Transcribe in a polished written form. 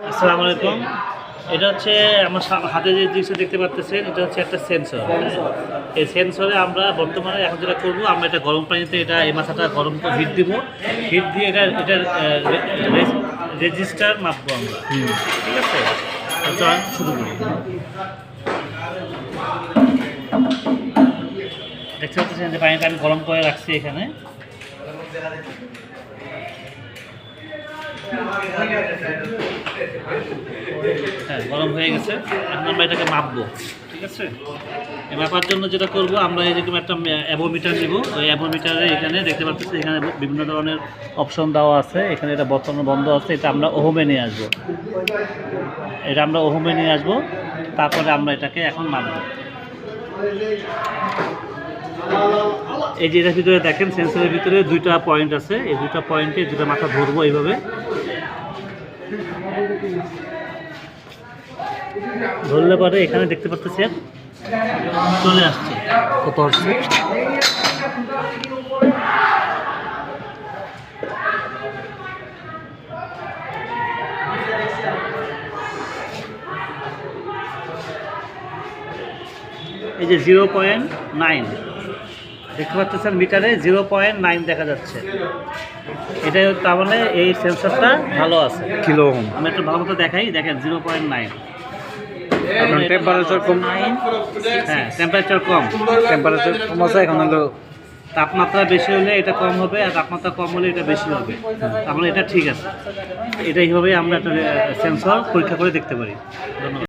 আসসালামু আলাইকুম। এটা হচ্ছে আমার হাতে যে জিনিসটা দেখতে পাচ্ছেন, এটা হচ্ছে একটা সেন্সর। এই সেন্সরে আমরা বর্তমানে এখন যেটা করবো, আমরা এটা গরম পানিতে এই মাথাটা গরম করে হিট দিব। হিট দিয়ে এটার রেজিস্টার মাপবো আমরা। ঠিক আছে, চল শুরু করি। দেখতে পাচ্ছেন যে পানিটা আমি গরম করে রাখছি এখানে। হ্যাঁ, গরম হয়ে গেছে। এখন আমরা এটাকে মাপবো। ঠিক আছে, মাপার জন্য যেটা করবো, আমরা এরকম একটা অ্যাভোমিটার নিব। ওই অ্যাভোমিটারে এখানে দেখতে পাচ্ছি এখানে বিভিন্ন ধরনের অপশন দেওয়া আছে। এখানে এটা বর্তমানে বন্ধ আছে। এটা আমরা ওহমে নিয়ে আসবো। তারপরে আমরা এটাকে এখন মাপবো। এই যে এটার ভিতরে দেখেন, সেন্সরের ভিতরে দুইটা পয়েন্ট আছে। এই দুইটা পয়েন্টে দুটো মাথা ধরবো এইভাবে। ধরলে পরে এখানে দেখতে পাচ্ছেন চলে আসছে। কত আসছে? এই যে 0.9 দেখতে পাচ্ছেন মিটারে 0.9 দেখা যাচ্ছে। এটা তার মানে এই সেন্সরটা ভালো আছে। কিলো আমি একটু ভালো মতো দেখাই। দেখেন 0.9। টেম্পারেচার কম। হ্যাঁ, টেম্পারেচার কম আছে। এখন হলো তাপমাত্রা বেশি হলে এটা কম হবে, আর তাপমাত্রা কম হলে এটা বেশি হবে। তাহলে এটা ঠিক আছে। এটা এইভাবেই আমরা একটা সেন্সর পরীক্ষা করে দেখতে পারি। ধন্যবাদ।